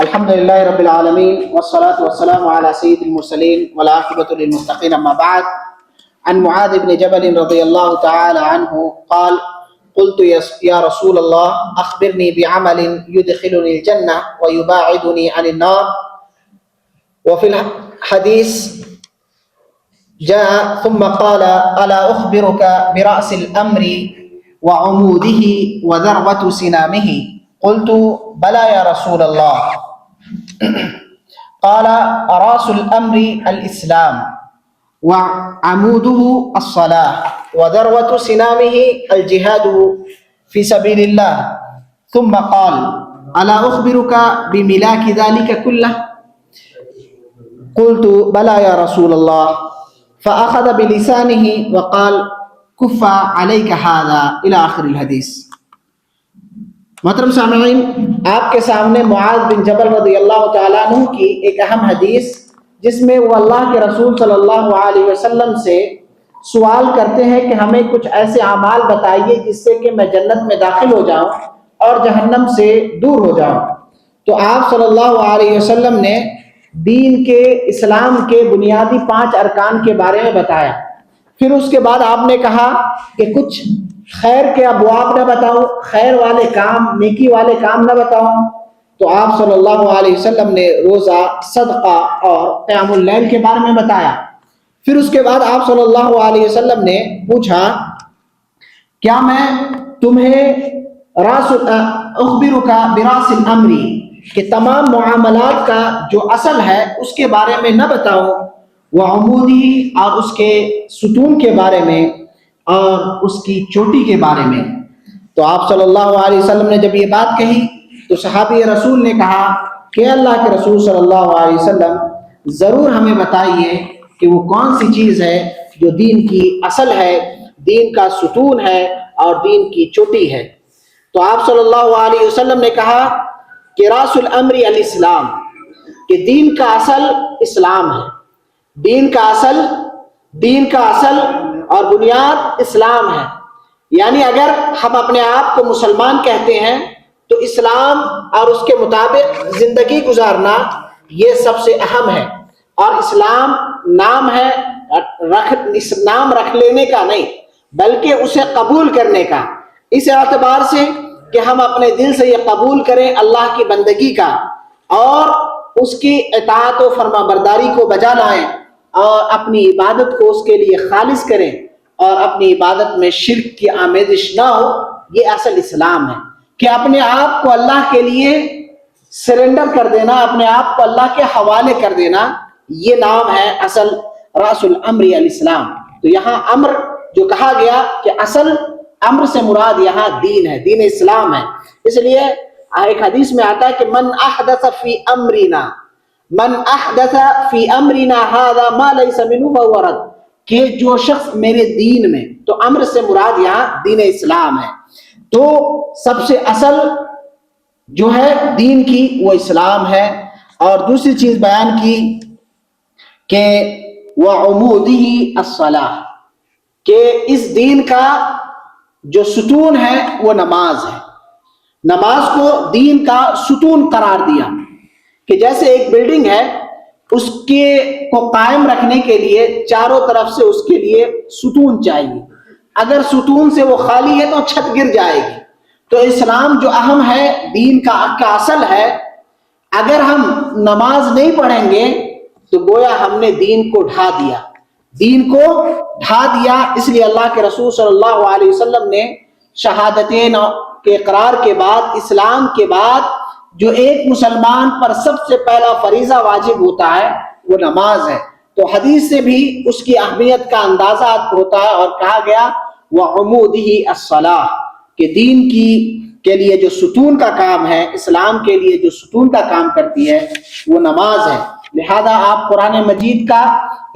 الحمد لله رب العالمين والصلاة والسلام على سيد المرسلين والعاقبة للمتقين أما بعد. عن معاذ بن جبل رضي الله تعالى عنه قال: قلت يا رسول الله أخبرني بعمل يدخلني الجنة ويباعدني عن النار. وفي الحديث جاء ثم قال: ألا أخبرك برأس الأمر وعموده وذروة سنامه؟ قلت: بلى يا رسول الله. قال: رأس الأمر الإسلام وعموده الصلاة وذروة سنامه الجهاد في سبيل الله. ثم قال: ألا أخبرك بملاك ذلك كله؟ قلت: بلى يا رسول الله. فأخذ بلسانه وقال: كف عليك هذا إلى آخر الحديث. محترم سامعین، آپ کے سامنے معاذ بن جبل رضی اللہ تعالیٰ عنہ کی ایک اہم حدیث، جس میں وہ اللہ کے رسول صلی اللہ علیہ وسلم سے سوال کرتے ہیں کہ ہمیں کچھ ایسے اعمال بتائیے جس سے کہ میں جنت میں داخل ہو جاؤں اور جہنم سے دور ہو جاؤں. تو آپ صلی اللہ علیہ وسلم نے دین کے، اسلام کے بنیادی 5 ارکان کے بارے میں بتایا. پھر اس کے بعد آپ نے کہا کہ کچھ خیر کے ابواب نہ بتاؤں، خیر والے کام، نیکی والے کام نہ بتاؤں. تو آپ صلی اللہ علیہ وسلم نے روزہ، صدقہ اور قیام اللیل کے بارے میں بتایا. پھر اس کے بعد آپ صلی اللہ علیہ وسلم نے پوچھا: کیا میں تمہیں اخبرک براس الامر، کہ تمام معاملات کا جو اصل ہے اس کے بارے میں نہ بتاؤں، وعمودی، اور اس کے ستون کے بارے میں، اور اس کی چوٹی کے بارے میں. تو آپ صلی اللہ علیہ وسلم نے جب یہ بات کہی تو صحابی رسول نے کہا کہ اللہ کے رسول صلی اللہ علیہ وسلم ضرور ہمیں بتائیے کہ وہ کون سی چیز ہے جو دین کی اصل ہے، دین کا ستون ہے اور دین کی چوٹی ہے. تو آپ صلی اللہ علیہ وسلم نے کہا کہ راس الامر الاسلام، کہ دین کا اصل اسلام ہے. دین کا اصل اور بنیاد اسلام ہے. یعنی اگر ہم اپنے آپ کو مسلمان کہتے ہیں تو اسلام اور اس کے مطابق زندگی گزارنا یہ سب سے اہم ہے. اور اسلام نام ہے، نام رکھ لینے کا نہیں بلکہ اسے قبول کرنے کا، اس اعتبار سے کہ ہم اپنے دل سے یہ قبول کریں اللہ کی بندگی کا، اور اس کی اطاعت و فرما برداری کو بجا لائیں، اور اپنی عبادت کو اس کے لیے خالص کریں، اور اپنی عبادت میں شرک کی آمیزش نہ ہو. یہ اصل اسلام ہے کہ اپنے آپ کو اللہ کے لیے سرنڈر کر دینا، اپنے آپ کو اللہ کے حوالے کر دینا. یہ نام ہے اصل راس الامر الاسلام. تو یہاں امر جو کہا گیا کہ اصل امر سے مراد یہاں دین ہے، دین اسلام ہے. اس لیے ایک حدیث میں آتا ہے کہ من احدث فی امرنا هذا ما ليس منه فهو رد، کہ جو شخص میرے دین میں، تو امر سے مراد یہاں دین اسلام ہے. تو سب سے اصل جو ہے دین کی وہ اسلام ہے. اور دوسری چیز بیان کی کہ وعمودہ الصلاۃ، کہ اس دین کا جو ستون ہے وہ نماز ہے. نماز کو دین کا ستون قرار دیا کہ جیسے ایک بلڈنگ ہے، اس کے کو قائم رکھنے کے لیے چاروں طرف سے اس کے لیے ستون چاہیے. اگر ستون سے وہ خالی ہے تو چھت گر جائے گی. تو اسلام جو اہم ہے، دین کا اصل ہے، اگر ہم نماز نہیں پڑھیں گے تو گویا ہم نے دین کو ڈھا دیا. اس لیے اللہ کے رسول صلی اللہ علیہ وسلم نے شہادتین کے اقرار کے بعد، اسلام کے بعد جو ایک مسلمان پر سب سے پہلا فریضہ واجب ہوتا ہے وہ نماز ہے. تو حدیث سے بھی اس کی اہمیت کا اندازہ ہوتا ہے، اور کہا گیا وعمودہ الصلاۃ، کہ دین کے لیے جو ستون کا کام ہے، اسلام کے لیے جو ستون کا کام کرتی ہے وہ نماز ہے. لہذا آپ قرآن مجید کا،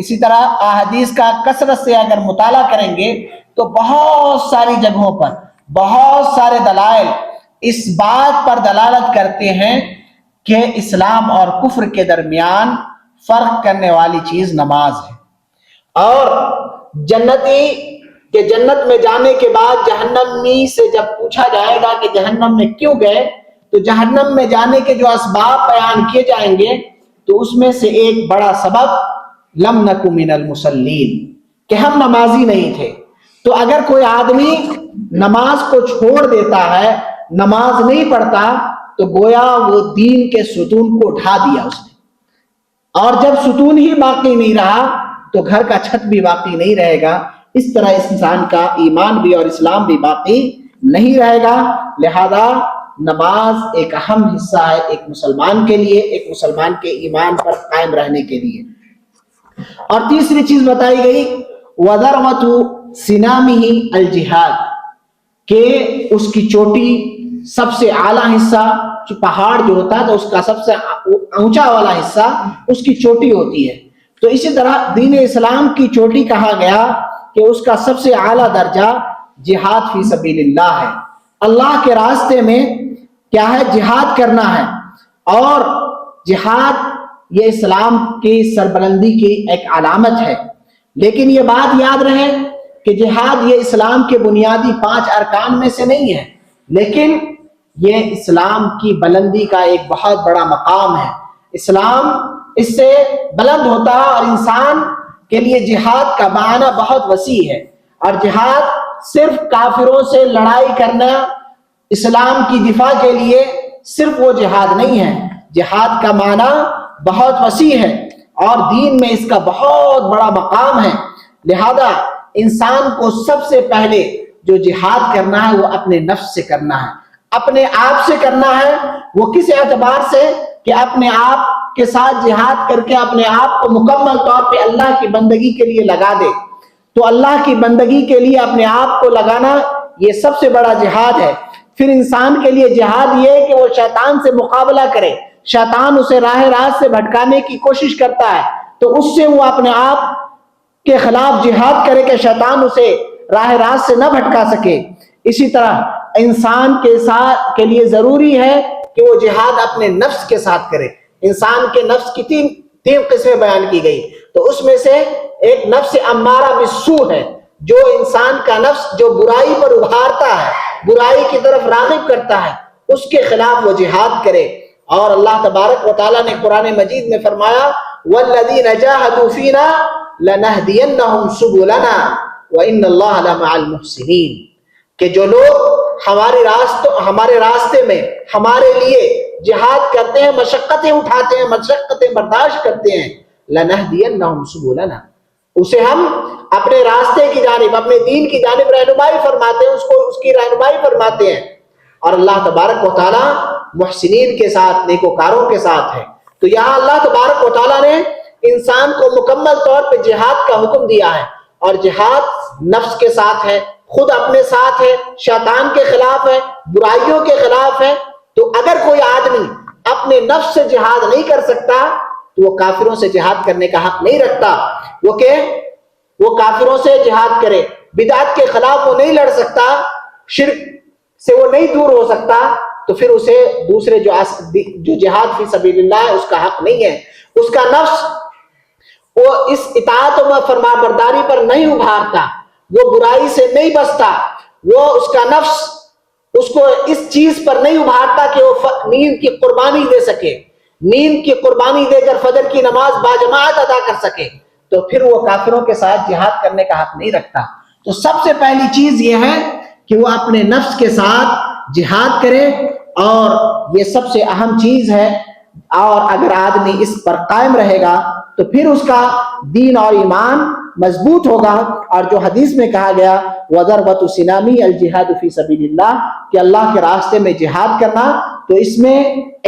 اسی طرح احادیث کا کثرت سے اگر مطالعہ کریں گے تو بہت ساری جگہوں پر بہت سارے دلائل اس بات پر دلالت کرتے ہیں کہ اسلام اور کفر کے درمیان فرق کرنے والی چیز نماز ہے. اور جنتی کہ جنت میں جانے کے بعد جہنمی سے جب پوچھا جائے گا کہ جہنم میں کیوں گئے، تو جہنم میں جانے کے جو اسباب بیان کیے جائیں گے تو اس میں سے ایک بڑا سبب لم نکو من المصلین، کہ ہم نمازی نہیں تھے۔ تو اگر کوئی آدمی نماز کو چھوڑ دیتا ہے، نماز نہیں پڑھتا، تو گویا وہ دین کے ستون کو اٹھا دیا اس نے، اور جب ستون ہی باقی نہیں رہا تو گھر کا چھت بھی باقی نہیں رہے گا۔ اس طرح اس انسان کا ایمان بھی اور اسلام بھی باقی نہیں رہے گا۔ لہذا نماز ایک اہم حصہ ہے ایک مسلمان کے لیے، ایک مسلمان کے ایمان پر قائم رہنے کے لیے۔ اور تیسری چیز بتائی گئی وَذَرْوَةُ سِنَامِهِ الجہاد، کہ اس کی چوٹی، سب سے اعلیٰ حصہ، پہاڑ جو ہوتا ہے تو اس کا سب سے اونچا والا حصہ اس کی چوٹی ہوتی ہے۔ تو اسی طرح دین اسلام کی چوٹی کہا گیا کہ اس کا سب سے اعلیٰ درجہ جہاد فی سبیل اللہ ہے، اللہ کے راستے میں کیا ہے، جہاد کرنا ہے۔ اور جہاد یہ اسلام کی سربلندی کی ایک علامت ہے، لیکن یہ بات یاد رہے کہ جہاد یہ اسلام کے بنیادی 5 ارکان میں سے نہیں ہے، لیکن یہ اسلام کی بلندی کا ایک بہت بڑا مقام ہے۔ اسلام اس سے بلند ہوتا ہے، اور انسان کے لیے جہاد کا معنی بہت وسیع ہے۔ اور جہاد صرف کافروں سے لڑائی کرنا، اسلام کی دفاع کے لیے صرف وہ جہاد نہیں ہے، جہاد کا معنی بہت وسیع ہے اور دین میں اس کا بہت بڑا مقام ہے۔ لہذا انسان کو سب سے پہلے جو جہاد کرنا ہے وہ اپنے نفس سے کرنا ہے، اپنے آپ سے کرنا ہے۔ وہ کس اعتبار سے؟ کہ اپنے آپ کے ساتھ جہاد کر کے اپنے آپ کو مکمل طور پہ اللہ کی بندگی کے لیے لگا دے۔ تو اللہ کی بندگی کے لیے اپنے آپ کو لگانا یہ سب سے بڑا جہاد ہے۔ پھر انسان کے لیے جہاد یہ ہے کہ وہ شیطان سے مقابلہ کرے، شیطان اسے راہ راست سے بھٹکانے کی کوشش کرتا ہے تو اس سے وہ اپنے آپ کے خلاف جہاد کرے کہ شیطان اسے راہ راست سے نہ بھٹکا سکے۔ اسی طرح انسان کے لیے ضروری ہے کہ وہ جہاد اپنے نفس کے ساتھ کرے۔ انسان کے نفس کی تین قسمیں بیان کی گئی، تو اس میں سے ایک نفس امارہ بالسوء ہے، جو انسان کا نفس جو برائی پر ابھارتا ہے، برائی کی طرف راغب کرتا ہے، اس کے خلاف وہ جہاد کرے۔ اور اللہ تبارک و تعالیٰ نے قرآن مجید میں فرمایا وَالَّذِينَ جَاهَدُوا فِينَا لَنَهْدِيَنَّهُمْ سُبُلَنَا وَإِنَّ اللَّهَ لَمَعَ الْمُحْسِنِينَ، کہ جو لوگ ہمارے راستے میں ہمارے لیے جہاد کرتے ہیں، مشقتیں اٹھاتے ہیں، مشقتیں برداشت کرتے ہیں، لَنَهْدِيَنَّهُمْ سُبُلَنَا، اسے ہم اپنے راستے کی جانب، اپنے دین کی جانب رہنمائی فرماتے ہیں، اس کی رہنمائی فرماتے ہیں۔ اور اللہ تبارک و تعالیٰ محسنین کے ساتھ، نیکوکاروں کے ساتھ ہے۔ تو یہاں اللہ تبارک و تعالیٰ نے انسان کو مکمل طور پہ جہاد کا حکم دیا ہے، اور جہاد نفس کے ساتھ ہے، خود اپنے ساتھ ہے، شیطان کے خلاف ہے، برائیوں کے خلاف ہے۔ تو اگر کوئی آدمی اپنے نفس سے جہاد نہیں کر سکتا تو وہ کافروں سے جہاد کرنے کا حق نہیں رکھتا۔ وہ کافروں سے جہاد کرے، بدعت کے خلاف وہ نہیں لڑ سکتا، شرک سے وہ نہیں دور ہو سکتا، تو پھر اسے دوسرے جو جہاد فی سبیل اللہ ہے اس کا حق نہیں ہے۔ اس کا نفس وہ اس اطاعت و فرما برداری پر نہیں ابھارتا، وہ برائی سے نہیں بچتا، وہ اس کا نفس اس کو اس چیز پر نہیں ابھارتا کہ وہ نیند کی قربانی دے سکے، نیند کی قربانی دے کر فجر کی نماز باجماعت ادا کر سکے، تو پھر وہ کافروں کے ساتھ جہاد کرنے کا حق نہیں رکھتا۔ تو سب سے پہلی چیز یہ ہے کہ وہ اپنے نفس کے ساتھ جہاد کرے، اور یہ سب سے اہم چیز ہے۔ اور اگر آدمی اس پر قائم رہے گا تو پھر اس کا دین اور ایمان مضبوط ہوگا۔ اور جو حدیث میں کہا گیا وَذَرْوَةُ سِنَامِهِ الْجِهَادُ فِي سَبِيلِ اللَّهِ، کہ اللہ کے راستے میں جہاد کرنا، تو اس میں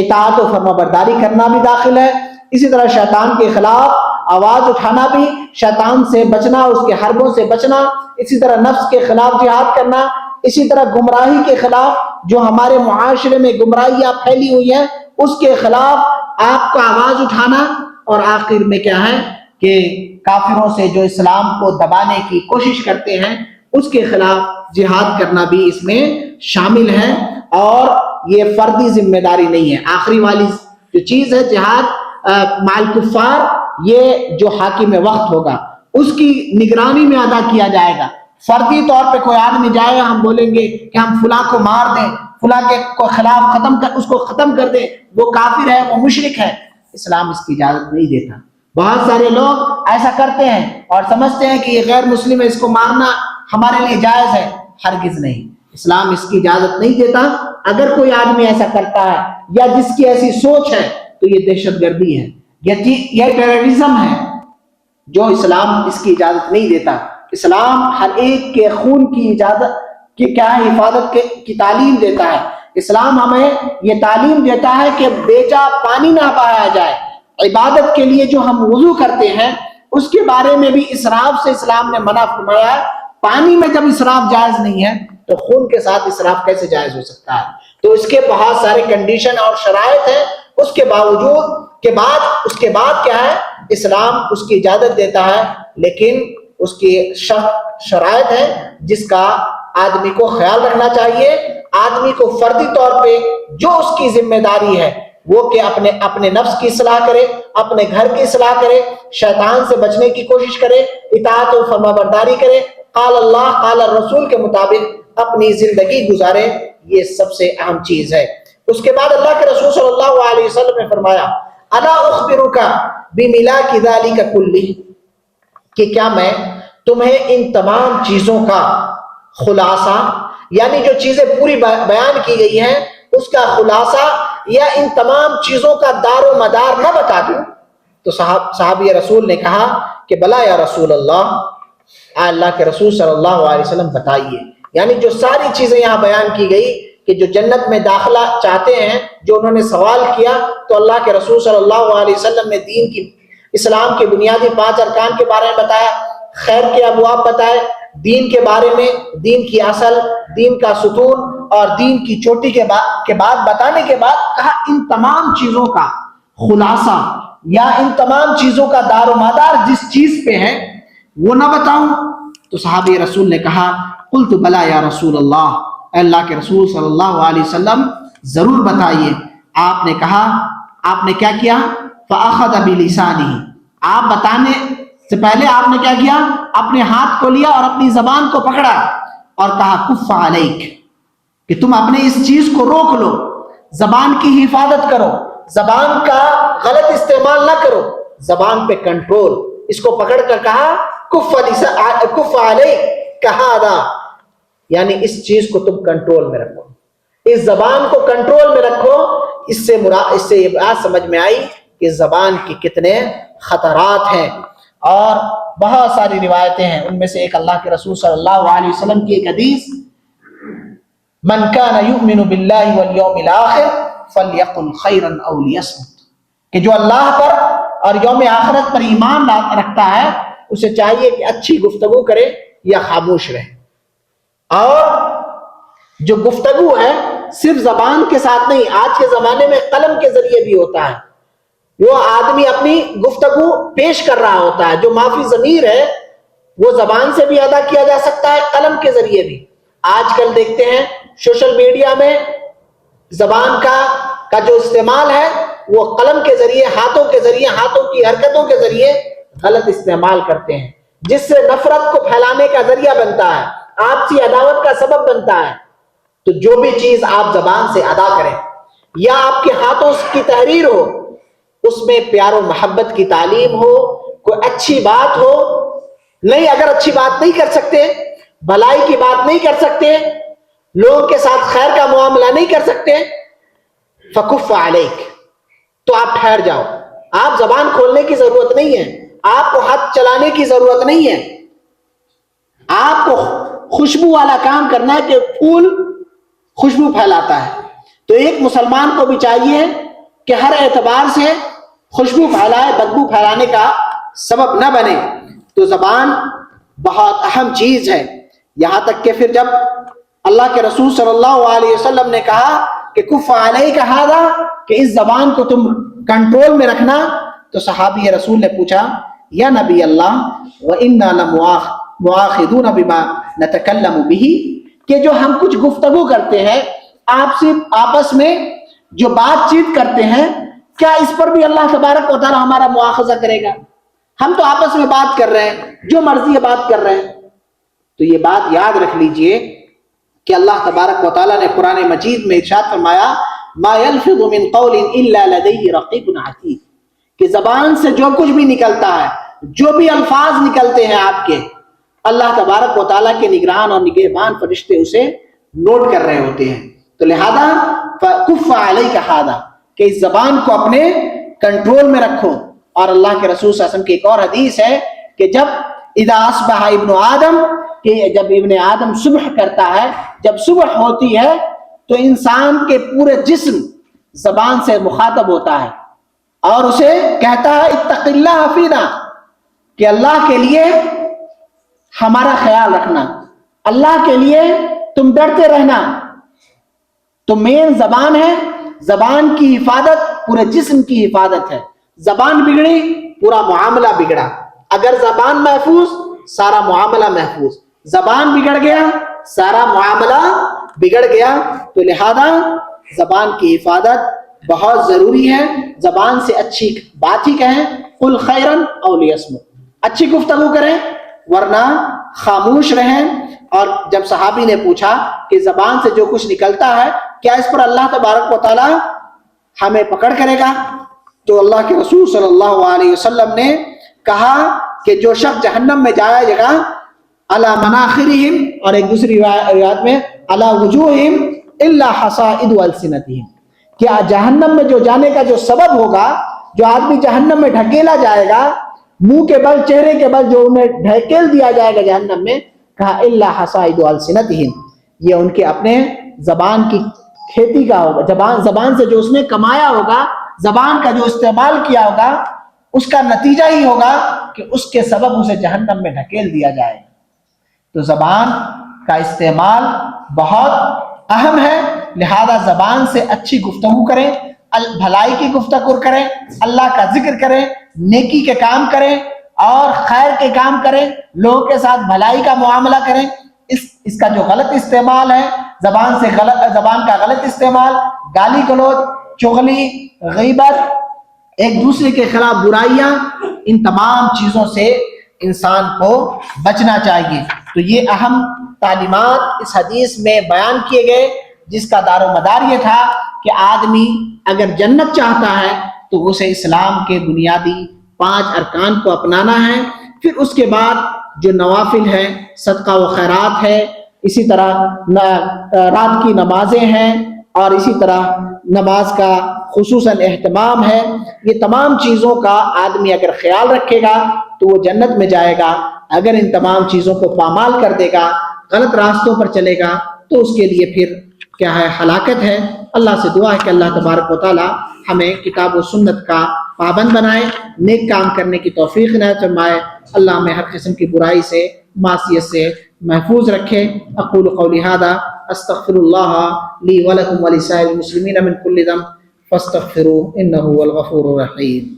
اطاعت و فرما برداری کرنا بھی داخل ہے۔ اسی طرح شیطان کے خلاف آواز اٹھانا بھی، شیطان سے بچنا، اس کے حربوں سے بچنا، اسی طرح نفس کے خلاف جہاد کرنا، اسی طرح گمراہی کے خلاف، جو ہمارے معاشرے میں گمراہیاں پھیلی ہوئی ہیں اس کے خلاف آپ کو آواز اٹھانا، اور آخر میں کیا ہے کہ کافروں سے جو اسلام کو دبانے کی کوشش کرتے ہیں اس کے خلاف جہاد کرنا بھی اس میں شامل ہے، اور یہ فردی ذمہ داری نہیں ہے۔ آخری والی جو چیز ہے جہاد مع الکفار، یہ جو حاکم وقت ہوگا اس کی نگرانی میں ادا کیا جائے گا۔ فردی طور پہ کوئی آدمی جائے گا، ہم بولیں گے کہ ہم فلاں کو مار دیں، فلاں کے خلاف اس کو ختم کر دیں، وہ کافر ہے، وہ مشرک ہے، اسلام اس کی اجازت نہیں دیتا۔ بہت سارے لوگ ایسا کرتے ہیں اور سمجھتے ہیں کہ یہ غیر مسلم ہے، اس کو مارنا ہمارے لیے جائز ہے۔ ہرگز نہیں، اسلام اس کی اجازت نہیں دیتا۔ اگر کوئی آدمی ایسا کرتا ہے یا جس کی ایسی سوچ ہے تو یہ دہشت گردی ہے، یہ ٹیررزم ہے، جو اسلام اس کی اجازت نہیں دیتا۔ اسلام ہر ایک کے خون کی اجازت کی کیا ہے، حفاظت کی تعلیم دیتا ہے۔ اسلام ہمیں یہ تعلیم دیتا ہے کہ بیجا پانی نہ بہایا جائے۔ عبادت کے لیے جو ہم وضو کرتے ہیں اس کے بارے میں بھی اسراف سے اسلام نے منع فرمایا ہے۔ پانی میں جب اسراف جائز نہیں ہے تو خون کے ساتھ اسراف کیسے جائز ہو سکتا ہے؟ تو اس کے بہت سارے کنڈیشن اور شرائط ہیں، اس کے بعد کیا ہے، اسلام اس کی اجازت دیتا ہے، لیکن اس کی شرائط ہے جس کا آدمی کو خیال رکھنا چاہیے۔ آدمی کو فردی طور پہ جو اس کی ذمہ داری ہے وہ کہ اپنے نفس کی اصلاح کرے، اپنے گھر کی اصلاح کرے، شیطان سے بچنے کی کوشش کرے، اطاعت و فرما برداری کرے، قال اللہ قال الرسول کے مطابق اپنی زندگی گزارے، یہ سب سے اہم چیز ہے۔ اس کے بعد اللہ کے رسول صلی اللہ علیہ وسلم نے فرمایا الا اخبرک بملاک ذلک کلہ، کہ کیا میں تمہیں ان تمام چیزوں کا خلاصہ، یعنی جو چیزیں پوری بیان کی گئی ہیں اس کا خلاصہ یا ان تمام چیزوں کا دار و مدار نہ بتا دوں؟ تو صحابی رسول نے کہا کہ بلا یا رسول اللہ، اللہ کے رسول صلی اللہ علیہ وسلم بتائیے۔ یعنی جو ساری چیزیں یہاں بیان کی گئی کہ جو جنت میں داخلہ چاہتے ہیں، جو انہوں نے سوال کیا، تو اللہ کے رسول صلی اللہ علیہ وسلم نے اسلام کے بنیادی 5 ارکان کے بارے میں بتایا، خیر کے ابواب بتائے، دین کے بارے میں، دین کی اصل، دین کا ستون اور دین کی چوٹی کے بعد بتانے کے بعد کہا ان تمام چیزوں کا خلاصہ یا ان تمام چیزوں کا دار و مدار جس چیز پہ ہے وہ نہ بتاؤں؟ تو صحابی رسول نے کہا قلت بلا یا رسول اللہ، اے اللہ کے رسول صلی اللہ علیہ وسلم ضرور بتائیے۔ آپ نے کہا، آپ نے کیا کیا؟ فاخذ بلسانہ، آپ بتانے سے پہلے آپ نے کیا کیا؟ اپنے ہاتھ کو لیا اور اپنی زبان کو پکڑا اور کہا کف علیک، کہ تم اپنے اس چیز کو روک لو، زبان کی حفاظت کرو، زبان کا غلط استعمال نہ کرو، زبان پہ کنٹرول۔ اس کو پکڑ کر کہا کف علیک کہا، یعنی اس چیز کو تم کنٹرول میں رکھو، اس زبان کو کنٹرول میں رکھو۔ اس سے یہ بات سمجھ میں آئی کہ زبان کے کتنے خطرات ہیں، اور بہت ساری روایتیں ہیں۔ ان میں سے ایک اللہ کے رسول صلی اللہ علیہ وسلم کی ایک حدیث، من کان یؤمن باللہ والیوم الاخر فلیقل خیرا او لیصمت، کہ جو اللہ پر اور یوم آخرت پر ایمان رکھتا ہے اسے چاہیے کہ اچھی گفتگو کرے یا خاموش رہے۔ اور جو گفتگو ہے صرف زبان کے ساتھ نہیں، آج کے زمانے میں قلم کے ذریعے بھی ہوتا ہے۔ وہ آدمی اپنی گفتگو پیش کر رہا ہوتا ہے، جو معافی ضمیر ہے وہ زبان سے بھی ادا کیا جا سکتا ہے، قلم کے ذریعے بھی۔ آج کل دیکھتے ہیں سوشل میڈیا میں زبان کا جو استعمال ہے وہ قلم کے ذریعے، ہاتھوں کے ذریعے، ہاتھوں کی حرکتوں کے ذریعے غلط استعمال کرتے ہیں، جس سے نفرت کو پھیلانے کا ذریعہ بنتا ہے، آپسی عداوت کا سبب بنتا ہے۔ تو جو بھی چیز آپ زبان سے ادا کریں یا آپ کے ہاتھوں کی تحریر ہو، اس میں پیار و محبت کی تعلیم ہو، کوئی اچھی بات ہو، نہیں اگر اچھی بات نہیں کر سکتے، بھلائی کی بات نہیں کر سکتے، لوگوں کے ساتھ خیر کا معاملہ نہیں کر سکتے، فکف علیک، تو آپ ٹھہر جاؤ۔ آپ زبان کھولنے کی ضرورت نہیں ہے، آپ کو ہاتھ چلانے کی ضرورت نہیں ہے، آپ کو خوشبو والا کام کرنا ہے کہ پھول خوشبو پھیلاتا ہے۔ تو ایک مسلمان کو بھی چاہیے کہ ہر اعتبار سے خوشبو پھیلائے، بدبو پھیلانے کا سبب نہ بنے۔ تو زبان بہت اہم چیز ہے، یہاں تک کہ پھر جب اللہ کے رسول صلی اللہ علیہ وسلم نے کہا کہ کف علیک ھذا، کہ اس زبان کو تم کنٹرول میں رکھنا، تو صحابی رسول نے پوچھا یا نبی اللہ وَإِنَّا لَمُؤَاخِذُونَ بِمَا نَتَكَلَّمُ بِهِ، کہ جو ہم کچھ گفتگو کرتے ہیں آپس میں جو بات چیت کرتے ہیں، کیا اس پر بھی اللہ تبارک و تعالی ہمارا مواخذہ کرے گا؟ ہم تو آپس میں بات کر رہے ہیں، جو مرضی ہے بات کر رہے ہیں۔ تو یہ بات یاد رکھ لیجئے کہ اللہ تبارک و تعالیٰ نے قرآن مجید میں ارشاد فرمایا ما یلفظ من قول الا لدیہ رقیب عتید، کہ زبان سے جو کچھ بھی نکلتا ہے، جو بھی الفاظ نکلتے ہیں آپ کے، اللہ تبارک و تعالیٰ کے نگران اور نگہبان فرشتے اسے نوٹ کر رہے ہوتے ہیں. تو لہذا فکف علیک ھذا، کہ اس زبان کو اپنے کنٹرول میں رکھو. اور اللہ کے رسول صلی اللہ علیہ وسلم کی ایک اور حدیث ہے کہ جب اذا اصبح ابن آدم، کہ جب ابن آدم صبح کرتا ہے، جب صبح ہوتی ہے تو انسان کے پورے جسم زبان سے مخاطب ہوتا ہے اور اسے کہتا ہے اتق اللہ فینا، کہ اللہ کے لیے ہمارا خیال رکھنا، اللہ کے لیے تم ڈرتے رہنا. تو مین زبان ہے، زبان کی حفاظت پورے جسم کی حفاظت ہے. زبان بگڑی پورا معاملہ بگڑا. اگر زبان محفوظ سارا معاملہ محفوظ، زبان بگڑ گیا سارا معاملہ بگڑ گیا. تو لہذا زبان کی حفاظت بہت ضروری ہے. زبان سے اچھی بات ہی کہیں، قل خیرا او لیصمت، اچھی گفتگو کریں ورنہ خاموش رہیں. اور جب صحابی نے پوچھا کہ زبان سے جو کچھ نکلتا ہے کیا اس پر اللہ تبارک و تعالی ہمیں پکڑ کرے گا، تو اللہ کے رسول صلی اللہ علیہ وسلم نے کہا کہ جو شخص جہنم میں جائے گا علی مناخرہم، اور ایک دوسری روایت میں علی وجوہہم الا حصائد السنتہم، کہ جہنم میں جو جانے کا جو سبب ہوگا، جو آدمی جہنم میں ڈھکیلا جائے گا، منہ کے بل چہرے کے بل جو انہیں ڈھکیل دیا جائے گا جہنم میں، کہا الا حصائد السنتہم، یہ ان کے اپنے زبان کی کھیتی کا ہوگا، زبان سے جو اس نے کمایا ہوگا، زبان کا جو استعمال کیا ہوگا، اس کا نتیجہ ہی ہوگا کہ اس کے سبب اسے جہنم میں ڈھکیل دیا جائے. تو زبان کا استعمال بہت اہم ہے. لہذا زبان سے اچھی گفتگو کریں، بھلائی کی گفتگو کریں، اللہ کا ذکر کریں، نیکی کے کام کریں اور خیر کے کام کریں، لوگوں کے ساتھ بھلائی کا معاملہ کریں. اس کا جو غلط استعمال ہے، زبان کا غلط استعمال، گالی گلوچ، چغلی، غیبت، ایک دوسرے کے خلاف برائیاں، ان تمام چیزوں سے انسان کو بچنا چاہیے. تو یہ اہم تعلیمات اس حدیث میں بیان کیے گئے، جس کا دار و مدار یہ تھا کہ آدمی اگر جنت چاہتا ہے تو اسے اسلام کے بنیادی 5 ارکان کو اپنانا ہے. پھر اس کے بعد جو نوافل ہیں، صدقہ و خیرات ہے، اسی طرح رات کی نمازیں ہیں، اور اسی طرح نماز کا خصوصاً اہتمام ہے. یہ تمام چیزوں کا آدمی اگر خیال رکھے گا تو وہ جنت میں جائے گا. اگر ان تمام چیزوں کو پامال کر دے گا، غلط راستوں پر چلے گا، تو اس کے لیے پھر کیا ہے، ہلاکت ہے. اللہ سے دعا ہے کہ اللہ تبارک و تعالی ہمیں کتاب و سنت کا پابند بنائے، نیک کام کرنے کی توفیق عنایت فرمائے. اللہ ہمیں ہر قسم کی برائی سے، معصیت سے محفوظ رکھے. اقول قولی ھذا استغفر اللہ لی ولکم ولسائر المسلمین من کل ذنب فاستغفروہ انہ هو الغفور الرحیم.